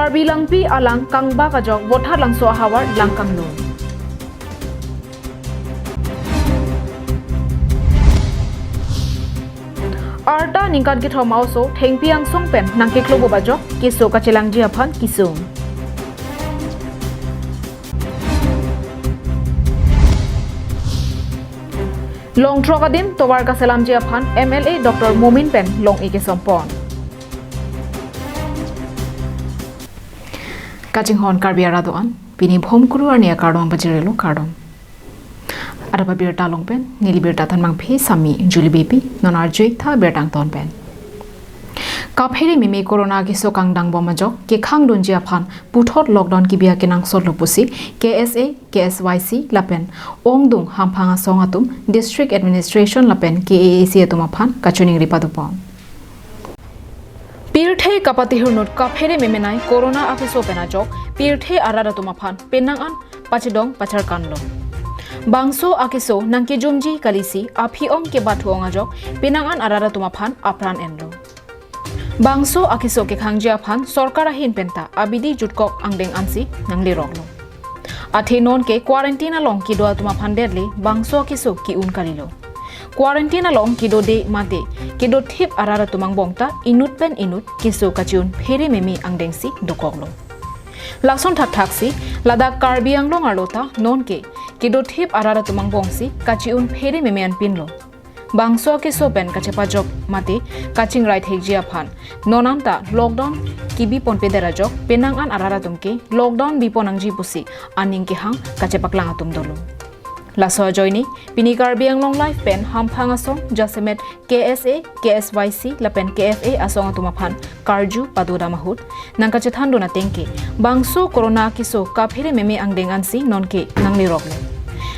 Karbi langpi alang kangba kajok votar langso hawar langkang lo. Arta ningkat git mauso thengpiang songpen nangke klobo bajok kiso kacelang jiaphan kisung. Long trokadim towar kaselam jiaphan MLA Dr. Momin Pen long ike sompon. Kajing hon karbiara doan pini bhom kuru arnia kardom bajirelo kardom. Ada babir talong pen nili bir tatan mang phe sami juli bepi nonar jek tha ber tang ton pen. Kapheri mimi corona ki so kang dang bomajok ke khang don jia phan puthot lockdown ki bia ke nang sot lopusi KSA KSYC lapen ongdung hamphanga songatum district administration lapen KAAC atuma phan kachuning ripadupon. Pirthe kapati hurnut kapheri memenai corona afiso penajok pirthe arara tuma phan penangan pachidong pachar kanlo. Bangso akiso nangke jumji kalisi aphiom ke bathuanga jok penangan arara tuma phan apran enlo. Bangso akiso ke khangjia phan sarkara hin penta abidi jutkok angdeng ansi nangli roklo. Athe non ke quarantine long ki do tuma phan derle bangso akiso ki un kalilo. Quarantine long ki do de mate ki do thip arara tumang bongta inut pen inut kiso kachun pheri memi angdeng si dokoklo. Lakson thak thaksi Ladakh Karbi Anglong arlota non ke kido thip arara tumang bongsi kachiun pheri memean pinlo. Bangso ke sopen kachepa jok mate kaching right hegjia phan nonanta lockdown kibi pon pedera jok penangan arara tumke lockdown biponangji pusi aning ke hang kachepak lang atum dolo. Laso joini pini Karbi Anglong life pen hamphanga song jasemet KSA KSYC lapen KFA asong atuma phan karju padoda mahut nangka chethandu na tengke bangso corona kiso kaphire meme angdeng ansi nonke nangli rokle.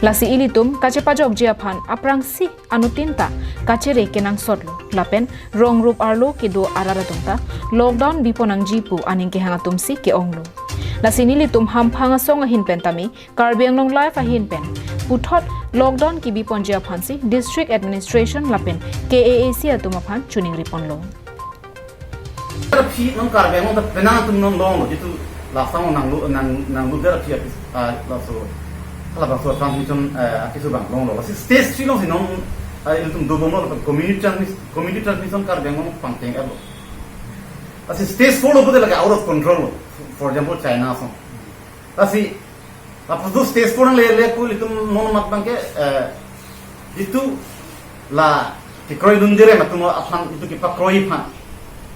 Lasi ilitum kachepa jok jia phan aprangsi anutinta kachere kenang sotlo lapen rong rup arlo kido arara tumta lockdown biponang jipu aning ke hangatum si ke onglo. Lasi nilitum hamphanga song ahin pen tami Karbi Anglong life ahin pen puthot lockdown ki bipon jia phansi district administration lapen KAAC atuma phan chuning ripon lo. Phi nong Karbi Anglong ta penang tum non long jitu lasang nang lu dera phi laso kala bangso transmission akisu bang long lo si stage 3 long si nong tum do bomo community transmission Karbi Anglong pangteng abo asi stage 4 lo pode laga out of control for example China so asi apa tu stage 4 le ko litum non mat bangke itu la ki kroi dundire matum aphan itu ki pakroi phan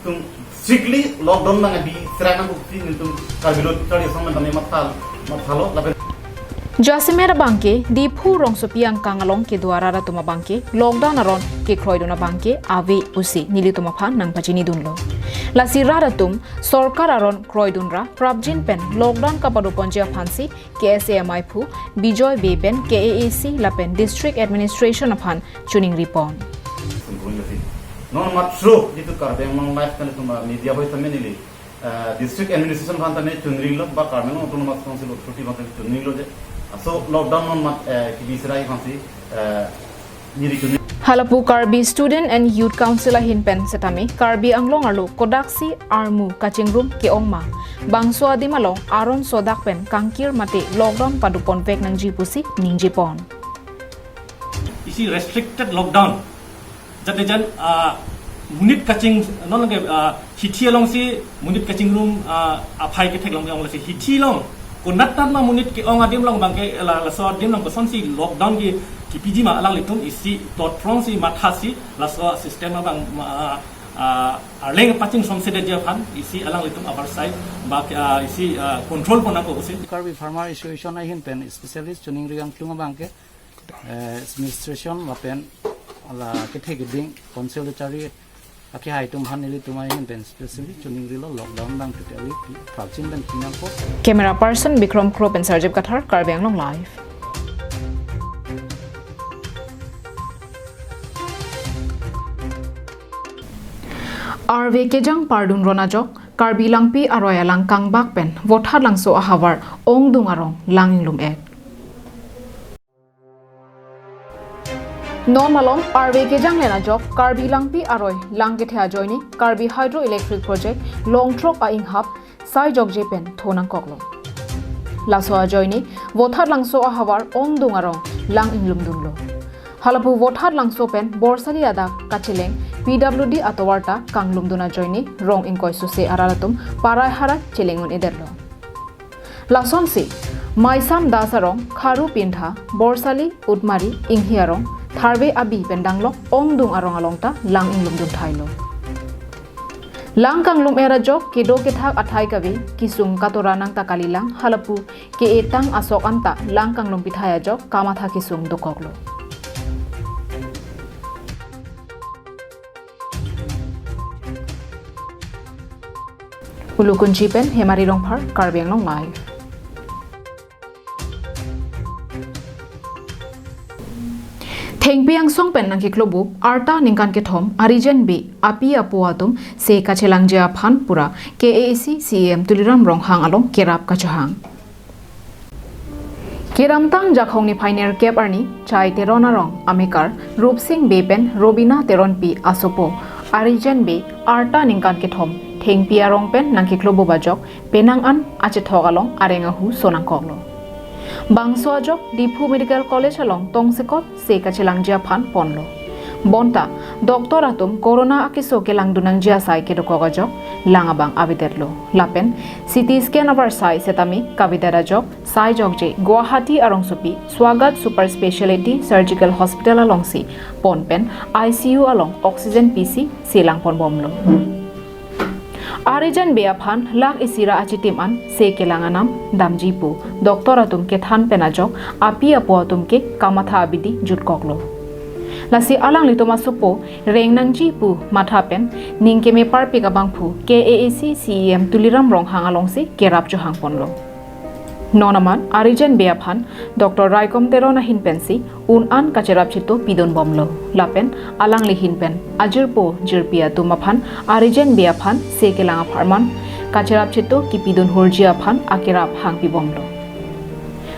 itu strictly lockdown na bi serana ko fi litum Karbi lo tali samman tame mathalo la Jasimera bangke diphu rongsopiang kangalong ke duara ratuma bangke lockdown aron ke kroidona bangke ave usi nilituma phan nang pachini dunlo. Lasi raratum sorkar aron kroidunra prabjin pen lockdown kapado ponjia phansi KSAMI phu Bijoy Beben KAAC lapen district administration aphan chuning ripon. Non mat show itu Karbi Anglong life kan tuma media hoy tame nili district administration phan tame chunring lo ba Karbi Anglong autonomous council authority phan tame chunring lo je so lockdown non mat ki bisrai phansi niri chunring Halapu Karbi Student and Youth Council ahin pen setami Karbi Anglong arlo kodaksi armu kaching room ke ongma bangso adimalong aron sodak pen kangkir mate lockdown padupon vek nang jipusi ningjipon. Isi restricted lockdown jate jan munit kaching non lage hithi along si munit kaching room aphai ke thek long ong si hithi long konatan ma munit ke ong adim long bangke la so adim long koson si lockdown ki piji ma alang litum isi tot from si mathasi la so system bang arleng paching som se dia phan isi alang litum upper side ba isi control pona ko usin Karbi Farmer Association ahin pen specialist chuning riang tlunga bangke administration lapen ala kethe giding consultatory aki hai tum hanili tumai hin pen specialist chuning rilo lockdown bang totally prachin dan kinang ko Camera person Bikram Krop and Sarjib Kathar Karbi Anglong live. RV Kejang Pardun Ronajok Karbi Langpi Aroya Langkang Bakpen Vothar Langso Ahawar Ong Dungarong Langing Lum Ek Non malong RV Kejang Lena Jok Karbi Langpi Aroy Langge Thea Joini Karbi Hydroelectric Project Long Trok A Inghap sai jok je pen thonang koklo laso ajoini vothar langso ahawar ong dungarong lang inglum dunlo halapu vothar langso pen borsali ada kachileng PWD atowarta kanglum duna joini rong inkoi suse aralatum parai hara chilengun ederlo lason si maisam dasarong kharu pintha borsali utmari inghiarong tharbe abi pendanglok ong dung arong alongta lang inglum dun thailo lang kanglum era jok kedo ke thak athai kavi kisung katora nang takalilang halapu ke etang asok anta lang kanglum pithaya jok kamatha kisung dokoklo ulukun chipen hemari rongphar karbeng long live Thengpiang song pen nang kiklobu arta ningkan ke thom arijen be api apuatum se kachelang ja phan pura KAC CM tuliram rong hang along kerap kachahang Kiramtang jakhong ni pioneer cap arni chai terona rong amikar Rup Singh be pen Robina teron pi asopo arijen be arta ningkan ke thom Thengpia rong pen nang kiklobu bajok penang an ache thogalong arenga hu sonang koklo Bangso ajok Dipu Medical College along Tongsekot se kachelang jia phan ponlo bonta doktor atum corona akiso kelang dunang jia sai ke dokoga jok langabang abiterlo lapen CT scan abar sai setami kabidara jok sai jok je Guwahati arong supi swagat super speciality surgical hospital along si ponpen ICU along oxygen PC silang pon bomlo Arijan beaphan lak isira achitim an se kelanganam damjipu doktor atum ke than penajok api apo atum ke kamatha abidi jutkoklo lasi alang litoma supo rengnangji pu matha pen ningke me parpi ka bangphu KAC CEM tuliram rong hang along si kerap chu hang ponlo nonaman Arijan beaphan Dr. Raikom terona hin pensi un an kacherap chito pidon bomlo lapen alang li hin pen ajirpo jirpia tumaphan Arijan beaphan se kelanga pharman kacherap chito ki pidon horjia phan akerap hang pi bomlo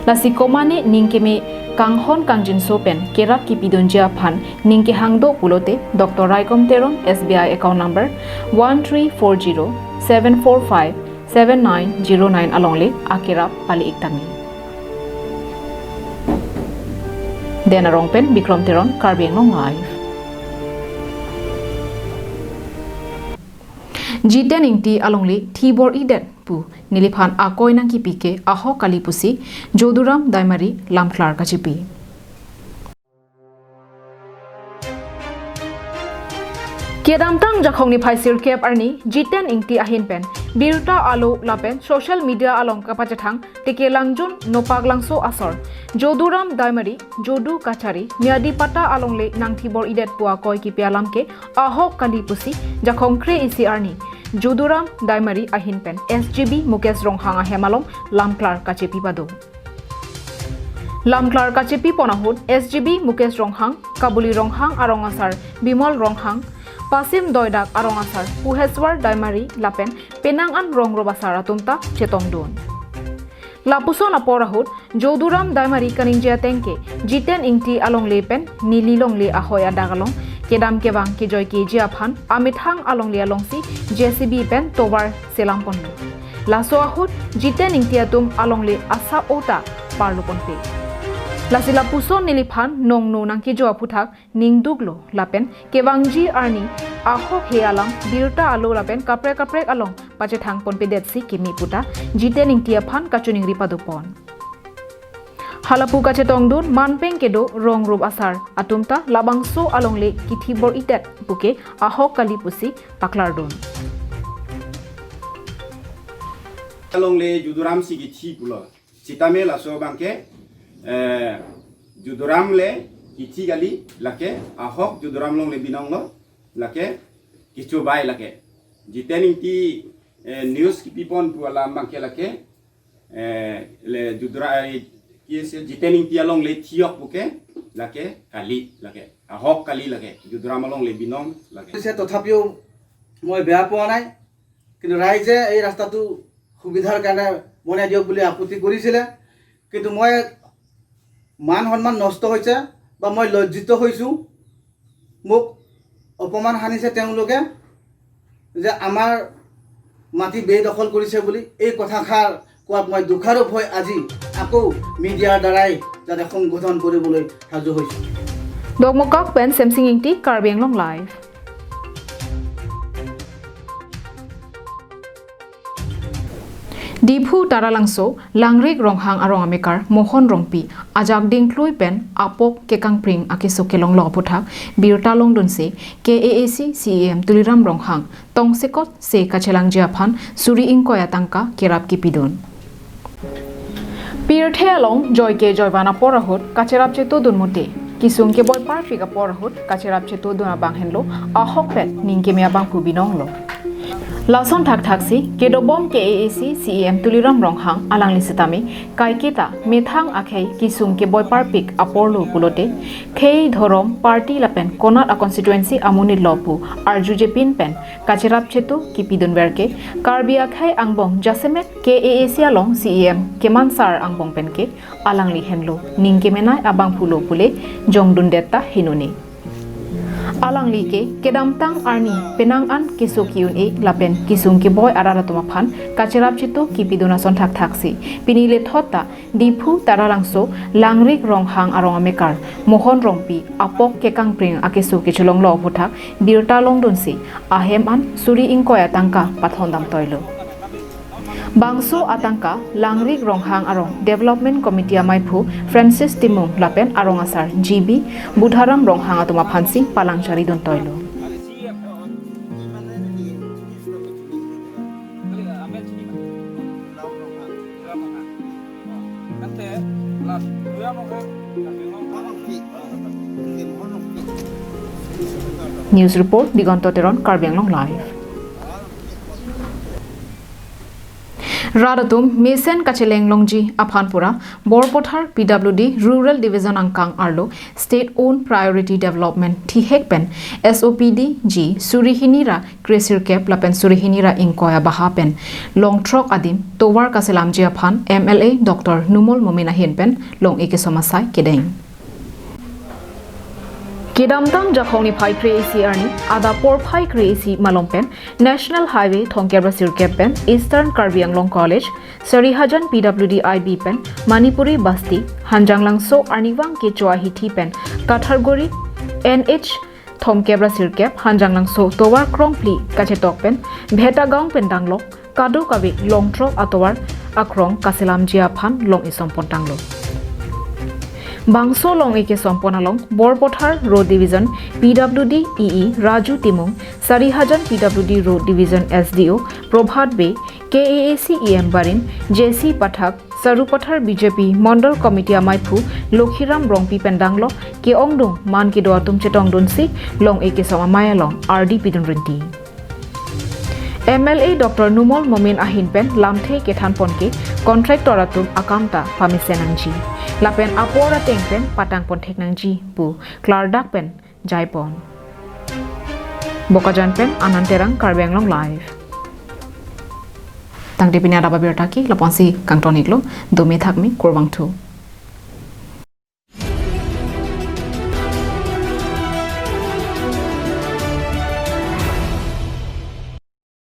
lasi komane ningkeme kanghon kangjin sopen kerap ki pidon jia phan ningke hangdo pulote Dr. Raikom teron SBI account number 13407457909 alongle akirap pali iktami dena rongpen Bikram teron Karbeng long live Jiten ingti alongli thibor iden pu niliphan akoi nang ki pike aho kalipusi Joduram Daimari lamkhlar kachipi Kedamtang jakhongni phaisir cap arni Jiten ingti ahin pen birta alo lapen social media along kapachathang tikelangjun nopaglangso asor Joduram Daimari Jodu Kachari Miadi Pata alongle nangthibor idet puwa koi ki pialamke aho kalipusi jakhong kre isi arni Joduram Daimari ahin pen SGB Mukesh Ronghanga hemalong lamklar kachepi pado lamklar kachepi ponahut SGB Mukesh Ronghang Kabuli Ronghang arongasar Bimol Ronghang Pasim Doidak arongasar Puheswar Daimari lapen penang an rongrobasar atumta chetongdon Lapuson aporahut Joduram Daimari kaningja tengke Jiten ingti along lepen nililong le ahoy adagalong kedam kebang ke joy ke jiaphan amithang along le along si JCB pen tobar selampon laso ahut Jiten ingti atum along le asa ota parlupon pe lasila puson niliphan nongno nangki jo aputhak ningduglo lapen kebangji arni aho he alang birta alo lapen kapre kapre along pache thangpon pe detsi kimi puta Jiten ingti aphan kachuning ripadupon halapu kache tongdun manpeng kedo rong rup asar atumta labangso alongle kithibor itet buke aho kalipusi paklardon alongle Joduram sigi thi pulo sitame la so bangke Joduram le kithi gali lake ahok Joduram long le binong lo lake kichu bai lake Jiten ingti news ki pipon puala bangke lake le Joduram Yes, Jiten ingti along le thiok buke lake kali lake ahok kali lake Joduram along le binong lake se tothapiও মই বেয়া পোৱা নাই কিন্তু ৰাইজে এই ৰাস্তাটো সুবিধাৰ কাৰণে বনাই দিয়ক বুলি আপত্তি কৰিছিলে কিন্তু মই মান সন্মান নষ্ট হৈছে বা মই লজ্জিত হৈছো মোক অপমান হানিছে তেওঁলোকে যে আমাৰ মাটি বেদখল কৰিছে বুলি এই কথাষাৰ কোৱাত মই দুখাৰোপ হৈ আজি আকৌ মিডিয়াৰ দ্বাৰাই যাতে সংশোধন কৰিবলৈ সাজু হৈছোঁ Dogmokak pen Samsung Ingti Karbi Anglong Live. Diphu Taralangso Langrik Ronghang Arong Amekar Mohon Rongpi Ajak Dingklui pen Apok Kekang Pring Akiso Kelong Loputhak Birta Long Dunse KAAC CEM Tuliram Ronghang Tongsekot Se Kachelang Japhan Suri Ingkoya Tangka Kerap Kipidon Pirthe Along Joy Ke Joyvana Porahut Kacherap Cheto Dunmote Kisung ke boy par fika porahut Kacherap Cheto Duna Banghenlo Ahok Pet Ningke Mea Bang Pubinonglo Lason thak thaksi kedobom KAAC CEM Tuliram Ronghang alang lisitami kaiketa methang akhei kisung ke boy parpik aporlo pulote khei dhorom party lapen konat a constituency amuni lopu arjuje pin pen kacherap chetu kipidun berke karbi akhei angbong jasemet KAAC along CEM kemansar angbong penke alang li henlo ningke menai abang pulo pule jongdun detta hinuni Alang like kedamtang arni penang an kisokiun e lapen kisung ke boy arara tomaphan kacherap chito kipiduna son thak thaksi pinile thota diphu taralangso langrik ronghang arong amekar mohon rongpi apok kekang pring akesu kicholong lo phuthak birta longdunsi ahem an suri ingkoya tangka pathondam toilo Bangso Atangka Langrik Ronghang Arong Development Committee Amaipu Francis Timung Lapen Arong Asar GB Budharam Ronghang Atoma Phansi Palangchari Don Toilo News Report Digonto Teron Karbi Anglong Live Radatum Mesen Kacheleng Longji Aphanpura Borpothar PWD Rural Division Angkang Arlo State Owned Priority Development Thihekpen SOPD G Surihinira Kresir Kep Lapen Surihinira Inkoya Bahapen Longtrok Adim Towar Kaselam Jiaphan MLA Dr. Numol Momina Hinpen Long Eke Somasai Kedeng Kedamtang Jakhoni Phai Kreasi Arni Ada Por Phai Kreasi Malompen National Highway Thongkebra Sirkep Pen Eastern Karbi Anglong College Sarihajan PWD IB Pen Manipuri Basti Hanjanglangso Arniwang Ke Choahithi Pen Kathargori NH Thongkebra Sirkep Hanjanglangso Towar Krongpli Kachetok Pen Bhetagaung Pen Danglok Kadu Kabi Longtrok Atowar Akrong Kaselam Jiaphan Long Isompon Tanglo Bangso Long Eke Somponalong Borpothar Road Division PWD EE Raju Timung Sarihajan PWD Road Division SDO Probhat Bay KAAC EM Barin JC Pathak Sarupathar BJP Mondal Committee Amaipu Lokhiram Rongpi Pendanglo Ke Ongdung Man Ke Doatum Chetong Dunsi Long Eke Somamaya Long RD Pidun Rinti MLA Dr. Numol Momin Ahinpen Lamthe Kethan Ponke Contractor Atum Akamta Pamisenangji Lapen Apora Tengpen Patang Pontek Nangji Pu Clardak Pen Jaipon Bokajan Pen Ananterang Karbi Anglong Live Tang Dipini Adaba Birtaki Laponsi Kangtoniklo Domi Thakmi Kurbang Tu